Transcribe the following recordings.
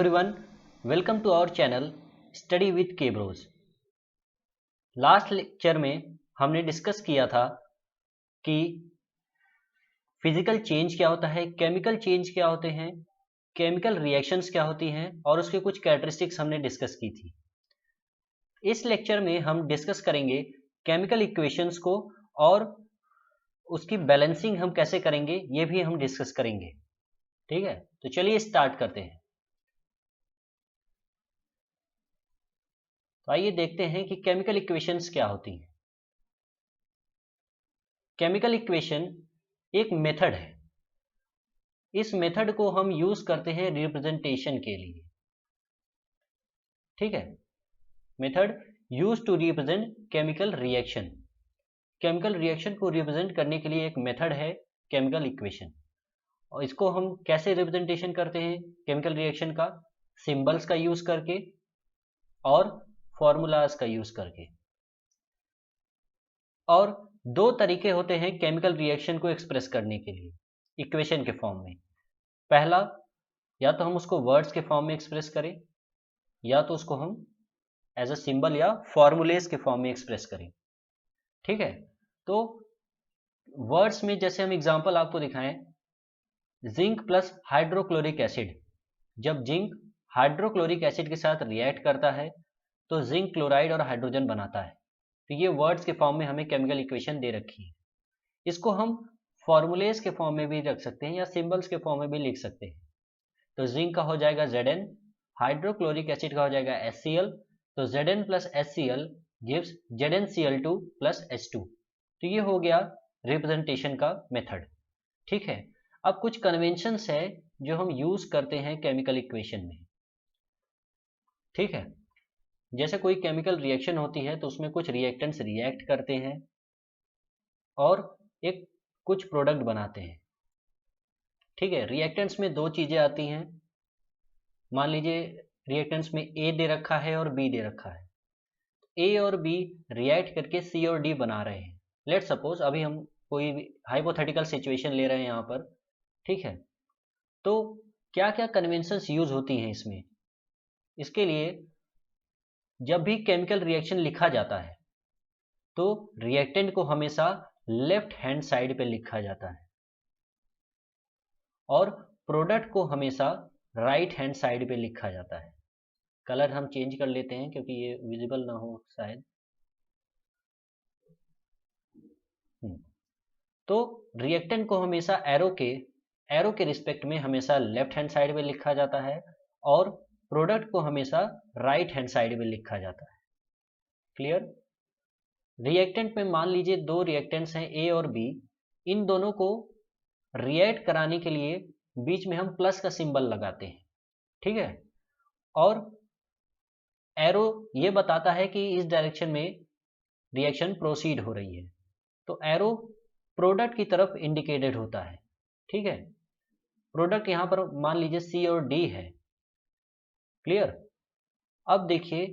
everyone, welcome to our channel Study with K Bros। Last lecture में हमने discuss किया था कि फिजिकल चेंज क्या होता है, केमिकल चेंज क्या होते हैं, केमिकल रिएक्शंस क्या होती हैं और उसके कुछ कैरेक्टरिस्टिक्स हमने डिस्कस की थी। इस लेक्चर में हम डिस्कस करेंगे केमिकल इक्वेशंस को और उसकी बैलेंसिंग हम कैसे करेंगे ये भी हम डिस्कस करेंगे। ठीक है, तो चलिए स्टार्ट करते हैं। तो आइए देखते हैं कि केमिकल इक्वेशंस क्या होती हैं। केमिकल इक्वेशन एक मेथड है। इस मेथड को हम यूज करते हैं रिप्रेजेंटेशन के लिए। ठीक है, method use to represent chemical reaction. Chemical reaction को रिप्रेजेंट करने के लिए एक मेथड है केमिकल इक्वेशन। और इसको हम कैसे रिप्रेजेंटेशन करते हैं केमिकल रिएक्शन का? सिंबल्स का यूज करके और फॉर्मूलाज का यूज करके। और दो तरीके होते हैं केमिकल रिएक्शन को एक्सप्रेस करने के लिए इक्वेशन के फॉर्म में। पहला, या तो हम उसको वर्ड्स के फॉर्म में एक्सप्रेस करें या तो उसको हम एज अ सिंबल या फॉर्मूलेस के फॉर्म में एक्सप्रेस करें। ठीक है, तो वर्ड्स में जैसे हम एग्जांपल आपको दिखाएं, जिंक प्लस हाइड्रोक्लोरिक एसिड। जब जिंक हाइड्रोक्लोरिक एसिड के साथ रिएक्ट करता है तो जिंक क्लोराइड और हाइड्रोजन बनाता है। तो ये वर्ड्स के फॉर्म में हमें केमिकल इक्वेशन दे रखी है। इसको हम फॉर्मूलेस के फॉर्म में भी रख सकते हैं या सिंबल्स के फॉर्म में भी लिख सकते हैं। तो जिंक का हो जाएगा Zn, हाइड्रोक्लोरिक एसिड का हो जाएगा HCl। तो Zn plus HCl gives ZnCl2 plus H2। तो ये हो गया रिप्रेजेंटेशन का मेथड। ठीक है, अब कुछ कन्वेंशंस है जो हम यूज करते हैं केमिकल इक्वेशन में। ठीक है, जैसे कोई केमिकल रिएक्शन होती है तो उसमें कुछ रिएक्टेंट्स रिएक्ट करते हैं और एक कुछ प्रोडक्ट बनाते हैं। ठीक है, रिएक्टेंट्स में दो चीजें आती हैं। मान लीजिए रिएक्टेंट्स में ए दे रखा है और बी दे रखा है। ए और बी रिएक्ट करके सी और डी बना रहे हैं। लेट सपोज अभी हम कोई हाइपोथेटिकल सिचुएशन ले रहे हैं यहाँ पर। ठीक है, तो क्या क्या कन्वेंशंस यूज होती हैं इसमें? इसके लिए जब भी केमिकल रिएक्शन लिखा जाता है तो रिएक्टेंट को हमेशा लेफ्ट हैंड साइड पे लिखा जाता है और प्रोडक्ट को हमेशा राइट हैंड साइड पे लिखा जाता है। कलर हम चेंज कर लेते हैं क्योंकि ये विजिबल ना हो शायद। तो रिएक्टेंट को हमेशा एरो के रिस्पेक्ट में हमेशा लेफ्ट हैंड साइड पे लिखा जाता है और प्रोडक्ट को हमेशा राइट हैंड साइड में लिखा जाता है। क्लियर? रिएक्टेंट में मान लीजिए दो रिएक्टेंट्स हैं ए और बी। इन दोनों को रिएक्ट कराने के लिए बीच में हम प्लस का सिंबल लगाते हैं। ठीक है, और एरो ये बताता है कि इस डायरेक्शन में रिएक्शन प्रोसीड हो रही है। तो एरो प्रोडक्ट की तरफ इंडिकेटेड होता है। ठीक है, प्रोडक्ट यहां पर मान लीजिए सी और डी है। क्लियर? अब देखिए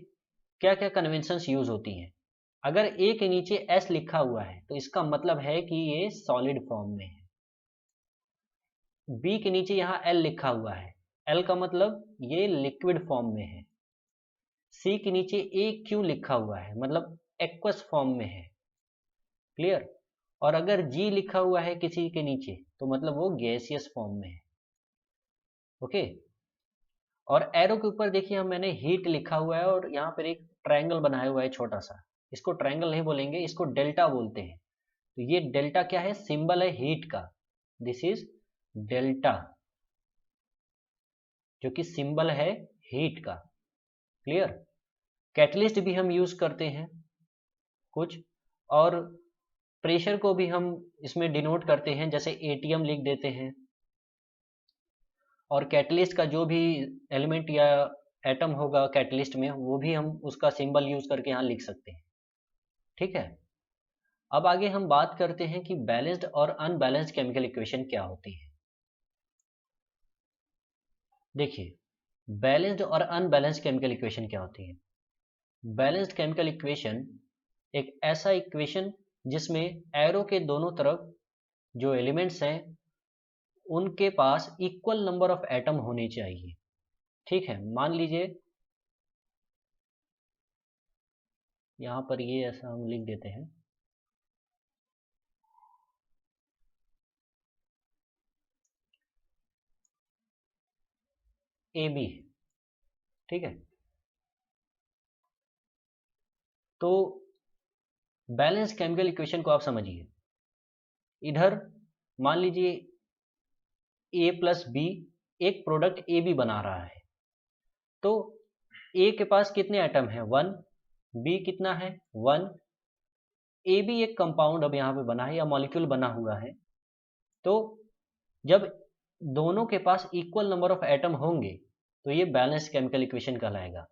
क्या क्या कन्वेंशंस यूज होती हैं। अगर ए के नीचे एस लिखा हुआ है तो इसका मतलब है कि ये सॉलिड फॉर्म में है। बी के नीचे यहाँ एल लिखा हुआ है, एल का मतलब ये लिक्विड फॉर्म में है। सी के नीचे ए क्यू लिखा हुआ है, मतलब एक्वस फॉर्म में है। क्लियर? और अगर जी लिखा हुआ है किसी के नीचे तो मतलब वो गैसियस फॉर्म में है। ओके, और एरो के ऊपर देखिए हम मैंने हीट लिखा हुआ है और यहाँ पर एक ट्रायंगल बनाया हुआ है छोटा सा। इसको ट्रायंगल नहीं बोलेंगे, इसको डेल्टा बोलते हैं। तो ये डेल्टा क्या है? सिंबल है हीट का। दिस इज डेल्टा, जो कि सिंबल है हीट का। क्लियर? कैटलिस्ट भी हम यूज करते हैं कुछ, और प्रेशर को भी हम इसमें डिनोट करते हैं, जैसे एटीएम लिख देते हैं। और कैटलिस्ट का जो भी एलिमेंट या एटम होगा कैटलिस्ट में वो भी हम उसका सिंबल यूज करके यहाँ लिख सकते हैं। ठीक है, अब आगे हम बात करते हैं कि बैलेंस्ड और अनबैलेंस्ड केमिकल इक्वेशन क्या होती है। देखिए, बैलेंस्ड और अनबैलेंस्ड केमिकल इक्वेशन क्या होती है। बैलेंस्ड केमिकल इक्वेशन एक ऐसा इक्वेशन जिसमें एरो के दोनों तरफ जो एलिमेंट्स हैं उनके पास इक्वल नंबर ऑफ एटम होने चाहिए। ठीक है, मान लीजिए यहाँ पर ये ऐसा हम लिख देते हैं, ए बी, ठीक है। तो बैलेंस केमिकल इक्वेशन को आप समझिए, इधर मान लीजिए ए प्लस बी एक प्रोडक्ट ए बी बना रहा है, तो ए के पास कितने एटम हैं, 1, बी कितना है 1, ए बी एक कंपाउंड अब यहाँ पे बना है या मॉलिक्यूल बना हुआ है। तो जब दोनों के पास इक्वल नंबर ऑफ एटम होंगे तो ये बैलेंस केमिकल इक्वेशन कहलाएगा।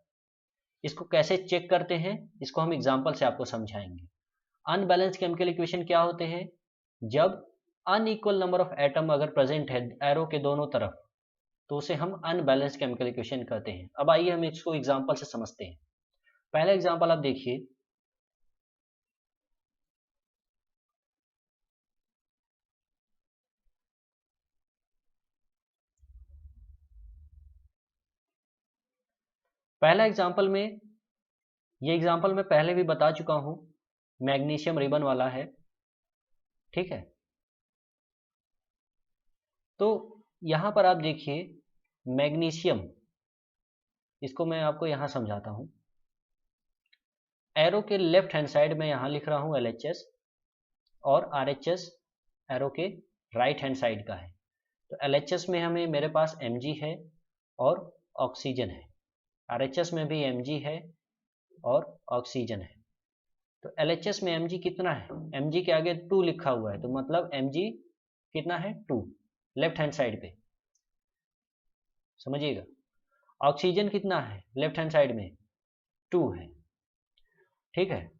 इसको कैसे चेक करते हैं, इसको हम एग्जांपल से आपको समझाएंगे। अनबैलेंस केमिकल इक्वेशन क्या होते हैं, जब अनइक्वल नंबर ऑफ एटम अगर प्रेजेंट है एरो के दोनों तरफ, तो उसे हम अनबैलेंस केमिकल इक्वेशन कहते हैं। अब आइए हम इसको एग्जांपल से समझते हैं। पहला एग्जांपल आप देखिए, पहला एग्जांपल में, ये एग्जांपल मैं पहले भी बता चुका हूं, मैग्नीशियम रिबन वाला है, ठीक है। तो यहां पर आप देखिए मैग्नीशियम, इसको मैं आपको यहां समझाता हूं। एरो के लेफ्ट हैंड साइड में यहां लिख रहा हूं LHS और RHS एरो के राइट हैंड साइड का है। तो LHS में हमें मेरे पास Mg है और ऑक्सीजन है, RHS में भी Mg है और ऑक्सीजन है। तो LHS में Mg कितना है, Mg के आगे 2 लिखा हुआ है, तो मतलब Mg कितना है 2, लेफ्ट हैंड साइड पे, समझिएगा। ऑक्सीजन कितना है लेफ्ट हैंड साइड में 2 है, ठीक है।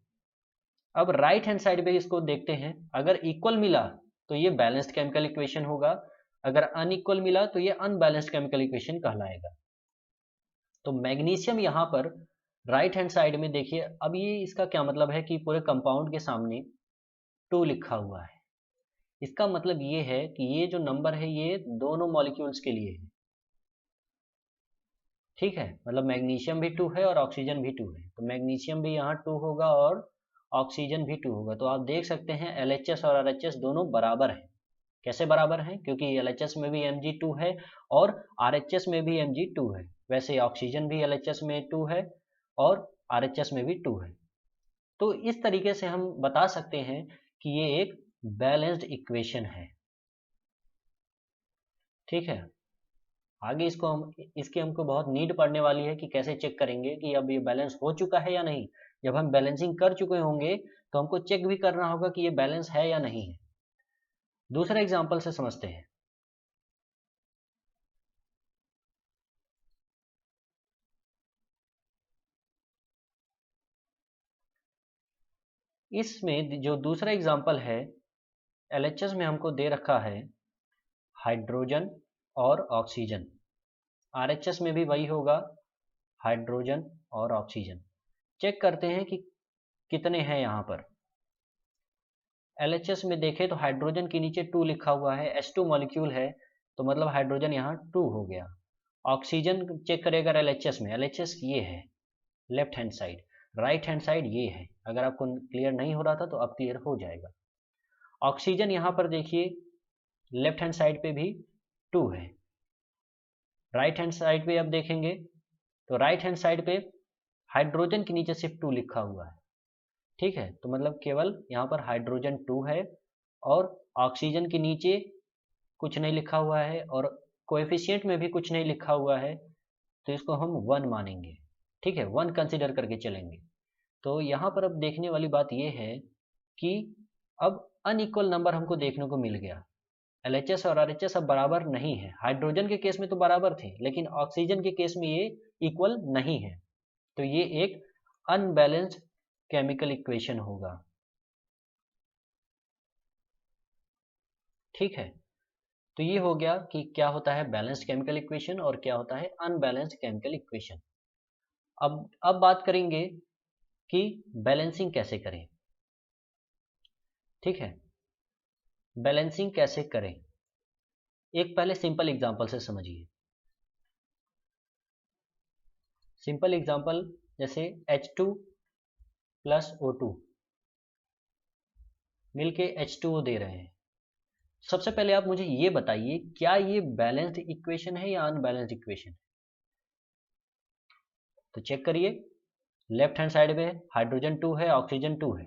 अब राइट हैंड साइड पे इसको देखते हैं, अगर इक्वल मिला तो ये बैलेंस्ड केमिकल इक्वेशन होगा, अगर अनइक्वल मिला तो ये अनबैलेंस्ड केमिकल इक्वेशन कहलाएगा। तो मैग्नीशियम यहाँ पर राइट हैंड साइड में देखिए, अब ये इसका क्या मतलब है कि पूरे कंपाउंड के सामने 2 लिखा हुआ है। इसका मतलब ये है कि ये जो नंबर है ये दोनों मॉलिक्यूल्स के लिए है, ठीक है। मतलब मैग्नीशियम भी 2 है और ऑक्सीजन भी 2 है, तो मैग्नीशियम भी यहाँ 2 होगा और ऑक्सीजन भी 2 होगा। तो आप देख सकते हैं LHS और RHS दोनों बराबर हैं। कैसे बराबर हैं, क्योंकि LHS में भी Mg2 है और RHS में भी Mg2 है, वैसे ऑक्सीजन भी LHS में 2 है और RHS में भी 2 है। तो इस तरीके से हम बता सकते हैं कि ये एक बैलेंस्ड इक्वेशन है, ठीक है। आगे इसको हम, इसकी हमको बहुत नीड पड़ने वाली है कि कैसे चेक करेंगे कि अब ये बैलेंस हो चुका है या नहीं। जब हम बैलेंसिंग कर चुके होंगे तो हमको चेक भी करना होगा कि ये बैलेंस है या नहीं है। दूसरे एग्जांपल से समझते हैं। इसमें जो दूसरा एग्जांपल है, LHS में हमको दे रखा है हाइड्रोजन और ऑक्सीजन, RHS में भी वही होगा, हाइड्रोजन और ऑक्सीजन। चेक करते हैं कि कितने हैं यहाँ पर। LHS में देखें तो हाइड्रोजन के नीचे 2 लिखा हुआ है, H2 मॉलिक्यूल है, तो मतलब हाइड्रोजन यहाँ 2 हो गया। ऑक्सीजन चेक करें अगर LHS में, LHS ये है left hand side, right hand side ये है। अगर आपको क्लियर नहीं हो रहा था तो अब क्लियर हो जाएगा। ऑक्सीजन यहाँ पर देखिए लेफ्ट हैंड साइड पे भी 2 है, राइट हैंड साइड पे अब देखेंगे तो राइट हैंड साइड पे हाइड्रोजन के नीचे सिर्फ 2 लिखा हुआ है, ठीक है। तो मतलब केवल यहाँ पर हाइड्रोजन 2 है और ऑक्सीजन के नीचे कुछ नहीं लिखा हुआ है और कोएफिशिएंट में भी कुछ नहीं लिखा हुआ है, तो इसको हम 1 मानेंगे, ठीक है, 1 कंसीडर करके चलेंगे। तो यहाँ पर अब देखने वाली बात यह है कि अब अनइक्वल नंबर हमको देखने को मिल गया। LHS और RHS अब बराबर नहीं है, हाइड्रोजन के केस में तो बराबर थे लेकिन ऑक्सीजन के केस में ये इक्वल नहीं है, तो ये एक अनबैलेंस्ड केमिकल इक्वेशन होगा, ठीक है। तो ये हो गया कि क्या होता है बैलेंस्ड केमिकल इक्वेशन और क्या होता है अनबैलेंस्ड केमिकल इक्वेशन। अब बात करेंगे कि बैलेंसिंग कैसे करें, ठीक है। बैलेंसिंग कैसे करें, एक पहले सिंपल एग्जांपल से समझिए। सिंपल एग्जांपल जैसे H2 प्लस O2 मिलके H2O दे रहे हैं। सबसे पहले आप मुझे ये बताइए, क्या ये बैलेंस्ड इक्वेशन है या अनबैलेंस्ड इक्वेशन है? तो चेक करिए, लेफ्ट हैंड साइड में हाइड्रोजन 2 है, ऑक्सीजन 2 है,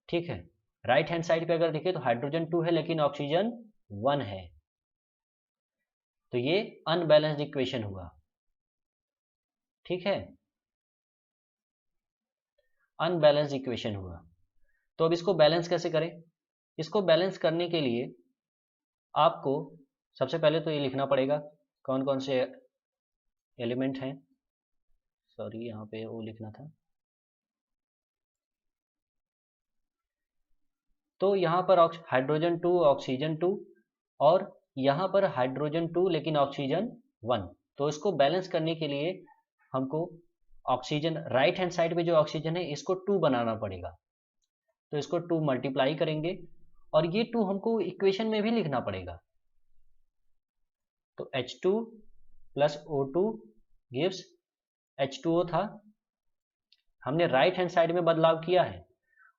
ठीक है। राइट हैंड साइड पे अगर देखें तो हाइड्रोजन 2 है लेकिन ऑक्सीजन 1 है, तो ये अनबैलेंस्ड इक्वेशन हुआ, ठीक है, अनबैलेंस्ड इक्वेशन हुआ। तो अब इसको बैलेंस कैसे करें? इसको बैलेंस करने के लिए आपको सबसे पहले तो ये लिखना पड़ेगा कौन कौन से एलिमेंट हैं। सॉरी, यहाँ पे वो लिखना था। तो यहाँ पर हाइड्रोजन 2, ऑक्सीजन 2, और यहाँ पर हाइड्रोजन 2 लेकिन ऑक्सीजन 1। तो इसको बैलेंस करने के लिए हमको ऑक्सीजन, राइट हैंड साइड पे जो ऑक्सीजन है इसको 2 बनाना पड़ेगा। तो इसको 2 मल्टीप्लाई करेंगे और ये 2 हमको इक्वेशन में भी लिखना पड़ेगा। तो H2 plus O2 gives H2O था, हमने राइट हैंड साइड में बदलाव किया है,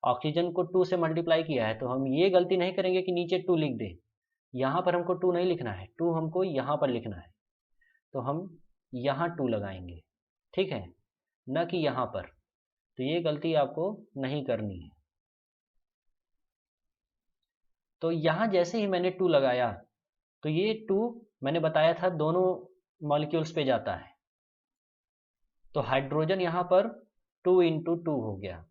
ऑक्सीजन को 2 से मल्टीप्लाई किया है। तो हम ये गलती नहीं करेंगे कि नीचे 2 लिख दें, यहाँ पर हमको 2 नहीं लिखना है, 2 हमको यहाँ पर लिखना है। तो हम यहाँ 2 लगाएंगे, ठीक है, न कि यहाँ पर। तो ये गलती आपको नहीं करनी है। तो यहाँ जैसे ही मैंने 2 लगाया तो ये 2 मैंने बताया था दोनों मॉलिक्यूल्स पे जाता है। तो हाइड्रोजन यहाँ पर 2 × 2 हो गया,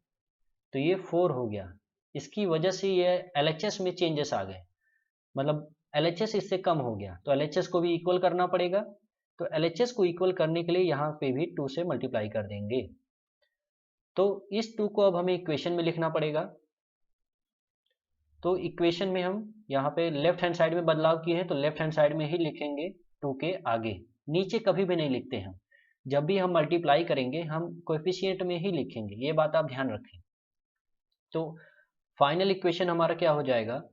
तो ये 4 हो गया। इसकी वजह से ये LHS में चेंजेस आ गए, मतलब LHS इससे कम हो गया, तो LHS को भी इक्वल करना पड़ेगा। तो LHS को इक्वल करने के लिए यहाँ पे भी 2 से मल्टीप्लाई कर देंगे। तो इस 2 को अब हमें इक्वेशन में लिखना पड़ेगा। तो इक्वेशन में हम यहाँ पे लेफ्ट हैंड साइड में बदलाव किए हैं, तो लेफ्ट हैंड साइड में ही लिखेंगे 2 के आगे, नीचे कभी भी नहीं लिखते हम। जब भी हम मल्टीप्लाई करेंगे हम कोएफिशिएंट में ही लिखेंगे, ये बात आप ध्यान रखें। तो फाइनल इक्वेशन हमारा क्या हो जाएगा?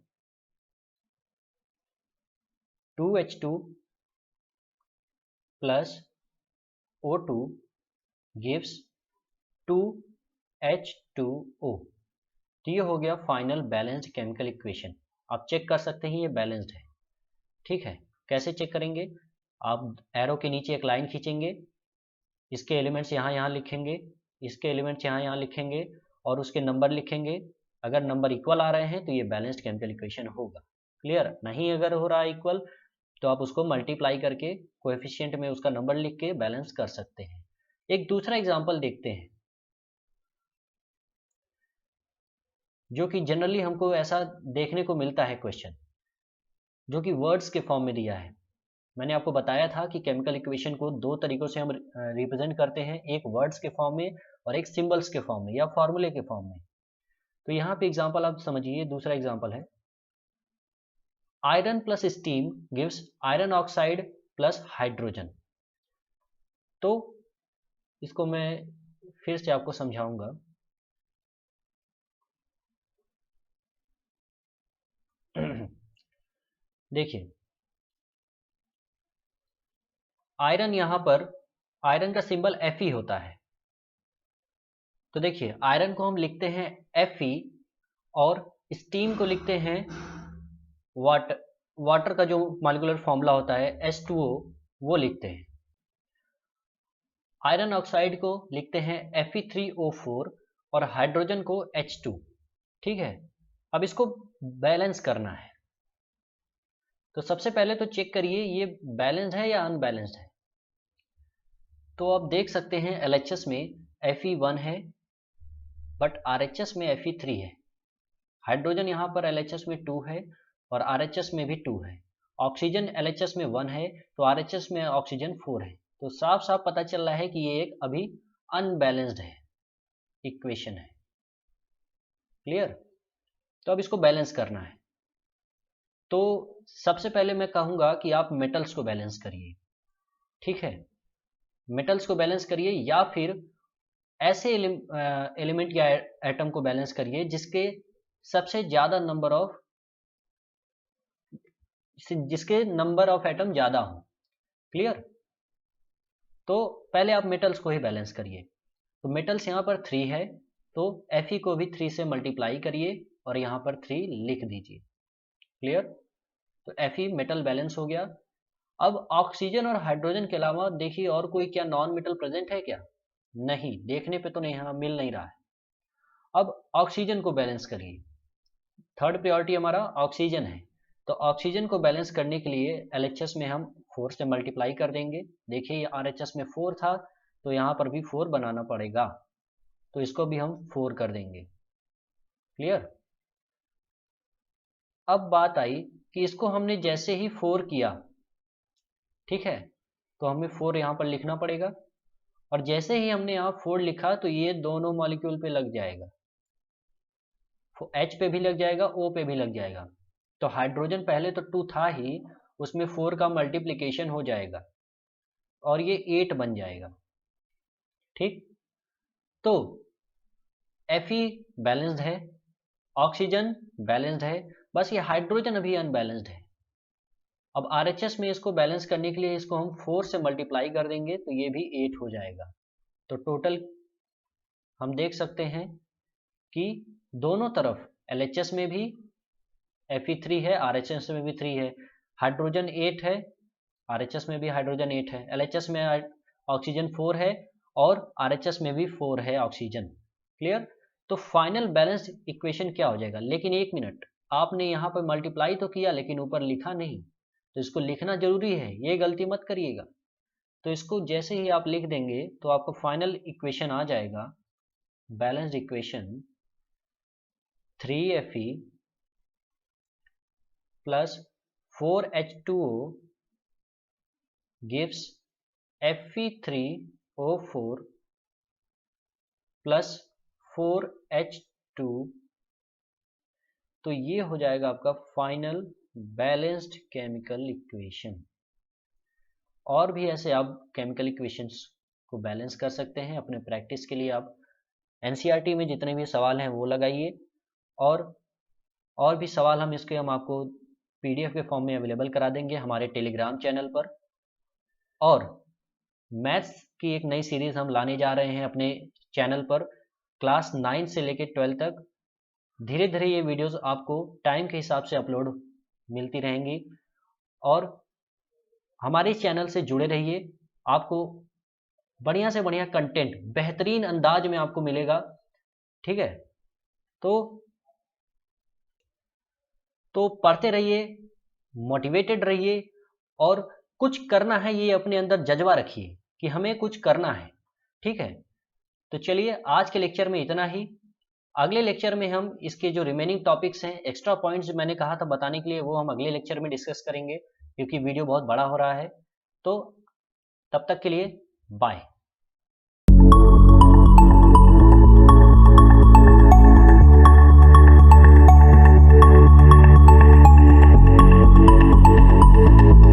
2H2 plus O2 gives 2H2O। तो ये हो गया फाइनल बैलेंस्ड केमिकल इक्वेशन। आप चेक कर सकते हैं ये बैलेंस्ड है, ठीक है। कैसे चेक करेंगे? आप एरो के नीचे एक लाइन खींचेंगे, इसके एलिमेंट्स यहाँ लिखेंगे, इसके एलिमेंट्स यहाँ लिखेंगे और उसके नंबर लिखेंगे। अगर नंबर इक्वल आ रहे हैं तो ये बैलेंस्ड केमिकल इक्वेशन होगा। क्लियर? नहीं अगर हो रहा है इक्वल तो आप उसको मल्टीप्लाई करके कोएफिशिएंट में उसका नंबर लिख के बैलेंस कर सकते हैं। एक दूसरा एग्जांपल देखते हैं जो कि जनरली हमको ऐसा देखने को मिलता है क्वेश्चन, जो कि वर्ड्स के फॉर्म में दिया है। मैंने आपको बताया था कि केमिकल इक्वेशन को 2 तरीकों से हम रिप्रेजेंट करते हैं, एक वर्ड्स के फॉर्म में और एक सिंबल्स के फॉर्म में या फॉर्मूले के फॉर्म में। तो यहाँ पे एग्जांपल आप समझिए, दूसरा एग्जांपल है iron plus steam gives iron oxide plus hydrogen. तो इसको मैं फिर से आपको समझाऊंगा। देखिए, आयरन यहाँ पर आयरन का सिंबल Fe होता है। तो देखिए, आयरन को हम लिखते हैं Fe और स्टीम को लिखते हैं वाटर का जो मॉलिक्यूलर फॉर्मूला होता है H2O, वो लिखते हैं। आयरन ऑक्साइड को लिखते हैं Fe3O4 और हाइड्रोजन को H2, ठीक है। अब इसको बैलेंस करना है, तो सबसे पहले तो चेक करिए ये बैलेंस्ड है या अनबैलेंस्ड है। तो आप देख सकते हैं LHS में Fe1 है बट RHS में Fe3 है। हाइड्रोजन यहाँ पर LHS में 2 है और RHS में भी 2 है। ऑक्सीजन LHS में 1 है तो RHS में ऑक्सीजन 4 है। तो साफ साफ पता चल रहा है कि ये एक अभी अनबैलेंस्ड है, इक्वेशन है। क्लियर? तो अब इसको बैलेंस करना है। तो सबसे पहले मैं कहूँगा कि आप मेटल्स को बैलेंस करिए, ठीक है। मेटल्स को बैलेंस करिए या फिर ऐसे एलिमेंट या एटम को बैलेंस करिए जिसके सबसे ज़्यादा जिसके नंबर ऑफ एटम ज़्यादा हो। क्लियर? तो पहले आप मेटल्स को ही बैलेंस करिए। तो मेटल्स यहाँ पर 3 है, तो Fe को भी 3 से मल्टीप्लाई करिए और यहाँ पर 3 लिख दीजिए। क्लियर? तो Fe मेटल बैलेंस हो गया। अब ऑक्सीजन और हाइड्रोजन के अलावा देखिए और कोई क्या नॉन मेटल प्रेजेंट है क्या? नहीं, देखने पे तो नहीं, हाँ मिल नहीं रहा है। अब ऑक्सीजन को बैलेंस करिए। थर्ड प्रायोरिटी हमारा ऑक्सीजन है, तो ऑक्सीजन को बैलेंस करने के लिए LHS में हम 4 से मल्टीप्लाई कर देंगे। देखिए ये RHS में 4 था, तो यहाँ पर भी 4 बनाना पड़ेगा, तो इसको भी हम 4 कर देंगे। क्लियर? अब बात आई कि इसको हमने जैसे ही 4 किया, ठीक है, तो हमें 4 यहाँ पर लिखना पड़ेगा, और जैसे ही हमने यहाँ 4 लिखा तो ये दोनों मॉलिक्यूल पे लग जाएगा, H पे भी लग जाएगा, O पे भी लग जाएगा। तो हाइड्रोजन पहले तो 2 था ही, उसमें 4 का मल्टीप्लिकेशन हो जाएगा और ये 8 बन जाएगा। ठीक, तो Fe बैलेंस्ड है, ऑक्सीजन बैलेंस्ड है, बस ये हाइड्रोजन अभी अनबैलेंस्ड है। अब RHS में इसको बैलेंस करने के लिए इसको हम 4 से मल्टीप्लाई कर देंगे, तो ये भी 8 हो जाएगा। तो टोटल हम देख सकते हैं कि दोनों तरफ LHS में भी Fe3 है, RHS में भी 3 है, हाइड्रोजन 8 है, RHS में भी हाइड्रोजन 8 है, LHS में ऑक्सीजन 4 है और RHS में भी 4 है ऑक्सीजन। क्लियर? तो फाइनल बैलेंस इक्वेशन क्या हो जाएगा? लेकिन एक मिनट, आपने यहाँ पर मल्टीप्लाई तो किया लेकिन ऊपर लिखा नहीं, तो इसको लिखना जरूरी है, ये गलती मत करिएगा। तो इसको जैसे ही आप लिख देंगे तो आपको फाइनल इक्वेशन आ जाएगा, balanced equation 3Fe plus 4H2O gives Fe3O4 plus 4H2, तो ये हो जाएगा आपका फाइनल बैलेंस्ड केमिकल इक्वेशन। और भी ऐसे आप केमिकल इक्वेशंस को बैलेंस कर सकते हैं। अपने प्रैक्टिस के लिए आप NCERT में जितने भी सवाल हैं वो लगाइए, और भी सवाल हम आपको PDF के फॉर्म में अवेलेबल करा देंगे हमारे टेलीग्राम चैनल पर। और मैथ्स की एक नई सीरीज हम लाने जा रहे हैं अपने चैनल पर, क्लास 9 से लेकर 12 तक। धीरे धीरे ये वीडियोस आपको टाइम के हिसाब से अपलोड मिलती रहेंगी, और हमारे चैनल से जुड़े रहिए। आपको बढ़िया से बढ़िया कंटेंट बेहतरीन अंदाज में आपको मिलेगा। ठीक है, तो पढ़ते रहिए, मोटिवेटेड रहिए, और कुछ करना है ये अपने अंदर जज्बा रखिए कि हमें कुछ करना है। ठीक है, तो चलिए आज के लेक्चर में इतना ही। अगले लेक्चर में हम इसके जो रिमेनिंग टॉपिक्स हैं, एक्स्ट्रा पॉइंट्स जो मैंने कहा था बताने के लिए, वो हम अगले लेक्चर में डिस्कस करेंगे, क्योंकि वीडियो बहुत बड़ा हो रहा है। तो तब तक के लिए बाय।